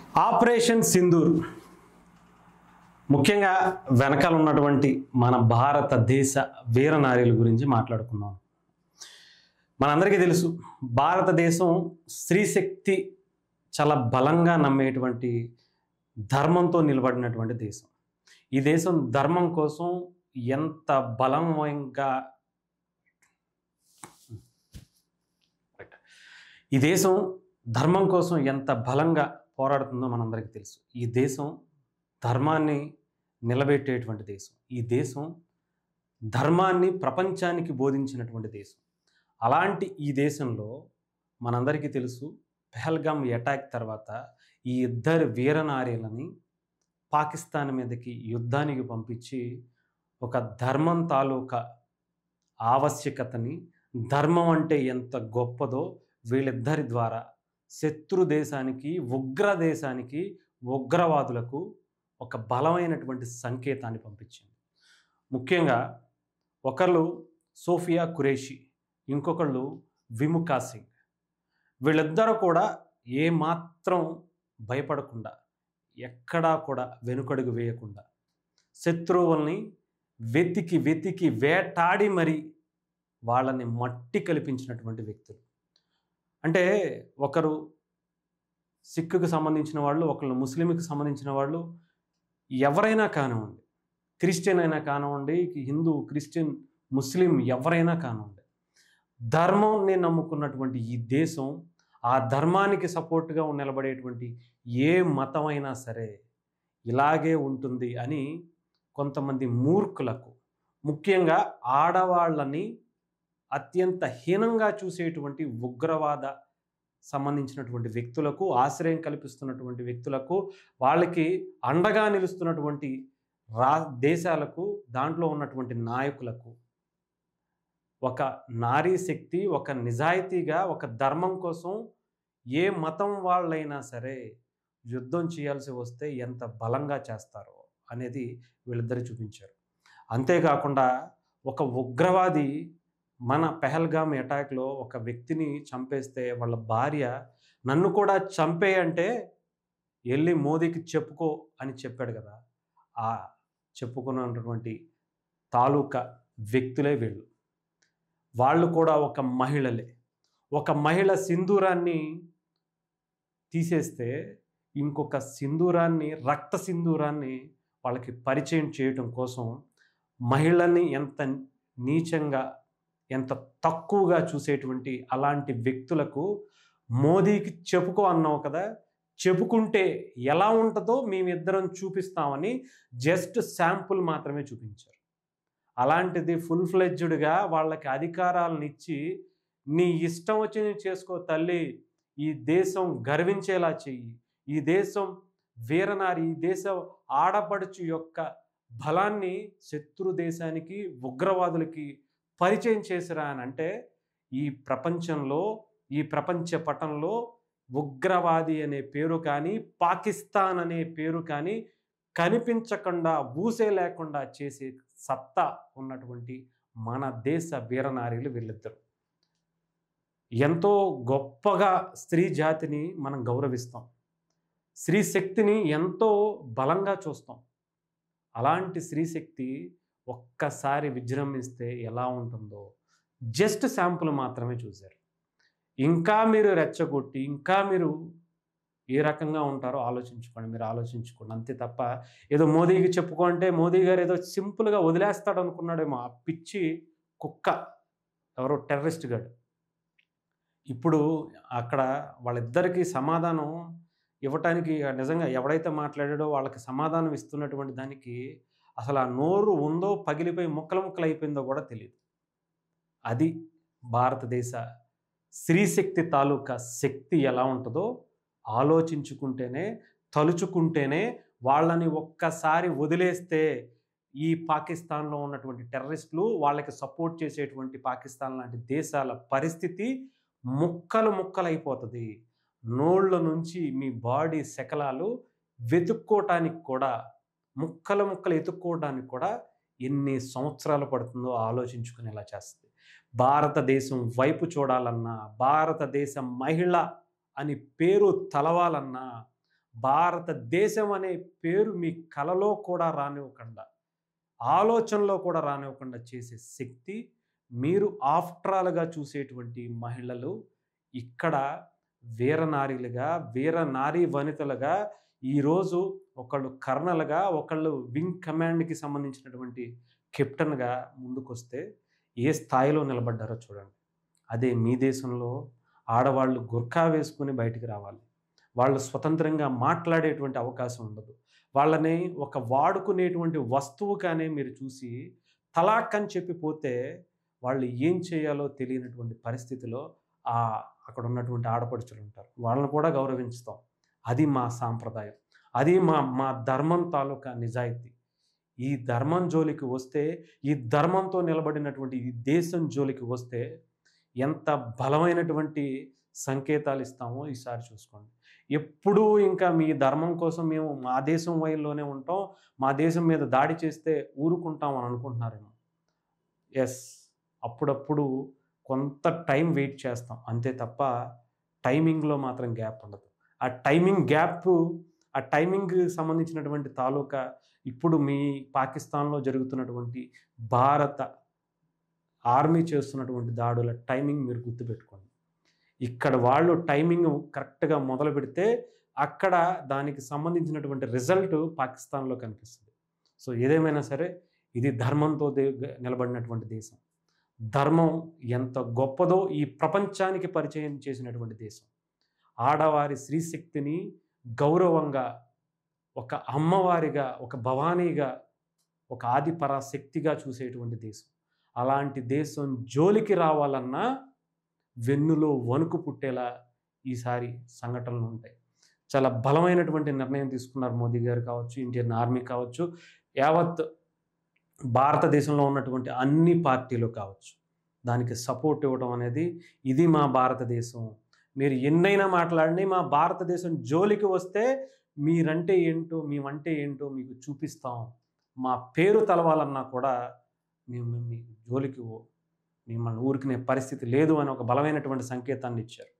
Operation Sindoor ముఖ్యంగా వెనకాల ఉన్నటువంటి మన భారతదేశ వీరనారీల గురించి మాట్లాడుకున్నాం. మనందరికీ తెలుసు భారతదేశం స్త్రీ శక్తి చాలా బలంగా నమ్మేటువంటి ధర్మంతో నిలబడినటువంటి దేశం. ఈ దేశం ధర్మం కోసం ఎంత బలంగా ఈ దేశం ధర్మం కోసం ఎంత బలంగా పోరాడుతుందో మనందరికీ తెలుసు. ఈ దేశం ధర్మాన్ని నిలబెట్టేటువంటి దేశం. ఈ దేశం ధర్మాన్ని ప్రపంచానికి బోధించినటువంటి దేశం. అలాంటి ఈ దేశంలో మనందరికీ తెలుసు పెహల్గామ్ అటాక్ తర్వాత ఈ ఇద్దరు వీరనారీలని పాకిస్తాన్ మీదకి యుద్ధానికి పంపించి ఒక ధర్మం తాలూకా ఆవశ్యకతని, ధర్మం అంటే ఎంత గొప్పదో వీళ్ళిద్దరి ద్వారా శత్రు దేశానికి, ఉగ్ర దేశానికి, ఉగ్రవాదులకు ఒక బలమైనటువంటి సంకేతాన్ని పంపించింది. ముఖ్యంగా ఒకళ్ళు సోఫియా ఖురేషి, ఇంకొకళ్ళు విముకా సింగ్. వీళ్ళిద్దరూ కూడా ఏమాత్రం భయపడకుండా, ఎక్కడా కూడా వెనుకడుగు వేయకుండా శత్రువుల్ని వెతికి వేటాడి మరి వాళ్ళని మట్టి కల్పించినటువంటి వ్యక్తులు. అంటే ఒకరు సిక్కుకు సంబంధించిన వాళ్ళు, ఒకళ్ళు ముస్లింకి సంబంధించిన వాళ్ళు, ఎవరైనా కానివ్వండి, క్రిస్టియన్ అయినా కానివ్వండి, హిందూ, క్రిస్టియన్, ముస్లిం ఎవరైనా కానివ్వండి, ధర్మాన్ని నమ్ముకున్నటువంటి ఈ దేశం, ఆ ధర్మానికి సపోర్ట్గా నిలబడేటువంటి ఏ మతమైనా సరే ఇలాగే ఉంటుంది అని కొంతమంది మూర్ఖులకు, ముఖ్యంగా ఆడవాళ్ళని అత్యంత హీనంగా చూసేటువంటి ఉగ్రవాద సంబంధించినటువంటి వ్యక్తులకు, ఆశ్రయం కల్పిస్తున్నటువంటి వ్యక్తులకు, వాళ్ళకి అండగా నిలుస్తున్నటువంటి దేశాలకు, దాంట్లో ఉన్నటువంటి నాయకులకు ఒక నారీ శక్తి, ఒక నిజాయితీగా, ఒక ధర్మం కోసం ఏ మతం వాళ్ళైనా సరే యుద్ధం చేయాల్సి వస్తే ఎంత బలంగా చేస్తారో అనేది వీళ్ళిద్దరు చూపించారు. అంతేకాకుండా ఒక ఉగ్రవాది మన పెహల్గామ్ అటాక్లో ఒక వ్యక్తిని చంపేస్తే వాళ్ళ భార్య నన్ను కూడా చంపే అంటే వెళ్ళి మోదీకి చెప్పుకో అని చెప్పాడు కదా. ఆ చెప్పుకున్నటువంటి తాలూకా వ్యక్తులే వీళ్ళు. వాళ్ళు కూడా ఒక మహిళలే. ఒక మహిళ సింధూరాన్ని తీసేస్తే ఇంకొక సింధూరాన్ని, రక్త సింధూరాన్ని వాళ్ళకి పరిచయం చేయటం కోసం మహిళని ఎంత నీచంగా, ఎంత తక్కువగా చూసేటువంటి అలాంటి వ్యక్తులకు మోదీకి చెప్పుకో అన్నావు కదా, చెప్పుకుంటే ఎలా ఉంటుందో మేమిద్దరం చూపిస్తామని జస్ట్ శాంపుల్ మాత్రమే చూపించారు. అలాంటిది ఫుల్ ఫ్లెడ్జ్డ్గా వాళ్ళకి అధికారాలను ఇచ్చి నీ ఇష్టం వచ్చి చేసుకో తల్లి, ఈ దేశం గర్వించేలా చెయ్యి, ఈ దేశం వీరనారి, ఈ దేశం ఆడపడుచు యొక్క బలాన్ని శత్రు దేశానికి, ఉగ్రవాదులకి పరిచయం చేసిరా అని అంటే ఈ ప్రపంచంలో, ఈ ప్రపంచ పటంలో ఉగ్రవాది అనే పేరు కానీ, పాకిస్తాన్ అనే పేరు కానీ కనిపించకుండా, ఊసే లేకుండా చేసే సత్తా ఉన్నటువంటి మన దేశ వీరనారీలు వీళ్ళిద్దరు. ఎంతో గొప్పగా స్త్రీ జాతిని మనం గౌరవిస్తాం, స్త్రీ శక్తిని ఎంతో బలంగా చూస్తాం. అలాంటి స్త్రీ శక్తి ఒక్కసారి విజృంభిస్తే ఎలా ఉంటుందో జస్ట్ శాంపుల్ మాత్రమే చూశారు. ఇంకా మీరు రెచ్చగొట్టి, ఇంకా మీరు ఏ రకంగా ఉంటారో ఆలోచించుకోండి, మీరు ఆలోచించుకోండి. అంతే తప్ప ఏదో మోదీకి చెప్పుకుంటే మోదీ గారు ఏదో సింపుల్గా వదిలేస్తాడు అనుకున్నాడేమో ఆ పిచ్చి కుక్క, ఎవరో టెర్రరిస్ట్ గాడు. ఇప్పుడు అక్కడ వాళ్ళిద్దరికీ సమాధానం ఇవ్వటానికి నిజంగా ఎవడైతే మాట్లాడాడో వాళ్ళకి సమాధానం ఇస్తున్నటువంటి దానికి అసలు ఆ నోరు ఉందో పగిలిపోయి ముక్కలు ముక్కలు అయిపోయిందో కూడా తెలియదు. అది భారతదేశ స్త్రీశక్తి తాలూకా శక్తి ఎలా ఉంటుందో ఆలోచించుకుంటేనే, తలుచుకుంటేనే, వాళ్ళని ఒక్కసారి వదిలేస్తే ఈ పాకిస్తాన్లో ఉన్నటువంటి టెర్రరిస్టులు, వాళ్ళకి సపోర్ట్ చేసేటువంటి పాకిస్తాన్ లాంటి దేశాల పరిస్థితి ముక్కలు ముక్కలైపోతుంది. నోళ్ళ నుంచి మీ బాడీ శకలాలు వెతుక్కోవటానికి కూడా, ముక్కలు ముక్కలు ఎత్తుక్కోవడానికి కూడా ఎన్ని సంవత్సరాలు పడుతుందో ఆలోచించుకునేలా చేస్తుంది. భారతదేశం వైపు చూడాలన్నా, భారతదేశ మహిళ అని పేరు తలవాలన్నా, భారతదేశం అనే పేరు మీ కలలో కూడా రానివ్వకుండా, ఆలోచనలో కూడా రానివ్వకుండా చేసే శక్తి మీరు ఆఫ్టర్ ఆల్‌గా చూసేటువంటి మహిళలు ఇక్కడ వీరనారీలుగా, వీరనారీ వనితలుగా ఈరోజు ఒకళ్ళు కర్నల్‌గా, ఒకళ్ళు వింగ్ కమాండ్‌కి సంబంధించినటువంటి కెప్టెన్‌గా ముందుకొస్తే ఏ స్థాయిలో నిలబడ్డారో చూడండి. అదే మీ దేశంలో ఆడవాళ్ళు గుర్ఖా వేసుకొని బయటికి రావాలి. వాళ్ళు స్వతంత్రంగా మాట్లాడేటువంటి అవకాశం ఉండదు. వాళ్ళని ఒక వాడుకునేటువంటి వస్తువుగానే మీరు చూసి తలాక్ అని చెప్పి పోతే వాళ్ళు ఏం చేయాలో తెలియనటువంటి పరిస్థితిలో అక్కడ ఉన్నటువంటి ఆడపడుచులు ఉంటారు. వాళ్ళని కూడా గౌరవించుతాం. అది మా సాంప్రదాయం. అది మా మా ధర్మం తాలూకా నిజాయితీ. ఈ ధర్మం జోలికి వస్తే, ఈ ధర్మంతో నిలబడినటువంటి ఈ దేశం జోలికి వస్తే ఎంత బలమైనటువంటి సంకేతాలు ఇస్తామో ఈసారి చూసుకోండి. ఎప్పుడూ ఇంకా మీ ధర్మం కోసం మేము మా దేశం వైల్లోనే ఉంటాం, మా దేశం మీద దాడి చేస్తే ఊరుకుంటాం అని అనుకుంటున్నారేమో. యెస్. అప్పుడప్పుడు కొంత టైం వెయిట్ చేస్తాం. అంతే తప్ప టైమింగ్‌లో మాత్రం గ్యాప్ ఉండదు. ఆ టైమింగ్‌కి సంబంధించినటువంటి తాలూకా ఇప్పుడు మీ పాకిస్తాన్‌లో జరుగుతున్నటువంటి భారత ఆర్మీ చేస్తున్నటువంటి దాడుల టైమింగ్ మీరు గుర్తుపెట్టుకోండి. ఇక్కడ వాళ్ళు టైమింగ్ కరెక్ట్‌గా మొదలుపెడితే అక్కడ దానికి సంబంధించినటువంటి రిజల్ట్ పాకిస్తాన్‌లో కనిపిస్తుంది. సో ఏదేమైనా సరే ఇది ధర్మంతో నిలబడినటువంటి దేశం. ధర్మం ఎంత గొప్పదో ఈ ప్రపంచానికి పరిచయం చేసినటువంటి దేశం. ఆడవారి స్త్రీశక్తిని గౌరవంగా, ఒక అమ్మవారిగా, ఒక భవానీగా, ఒక ఆది పరాశక్తిగా చూసేటువంటి దేశం. అలాంటి దేశం జోలికి రావాలన్నా వెన్నులో వణుకు పుట్టేలా ఈసారి సంఘటనలు ఉంటాయి. చాలా బలమైనటువంటి నిర్ణయం తీసుకున్నారు మోదీ గారు కావచ్చు, ఇండియన్ ఆర్మీ కావచ్చు, యావత్ భారతదేశంలో ఉన్నటువంటి అన్ని పార్టీలు కావచ్చు. దానికి సపోర్ట్ ఇవ్వడం అనేది ఇది మా భారతదేశం. మీరు ఎన్నైనా మాట్లాడండి, మా భారతదేశం జోలికి వస్తే మీరంటే ఏంటో, మేమంటే ఏంటో మీకు చూపిస్తాం. మా పేరు తలవాలన్నా కూడా మేము మీ జోలికి మిమ్మల్ని ఊరుకునే పరిస్థితి లేదు అని ఒక బలమైనటువంటి సంకేతాన్ని ఇచ్చారు.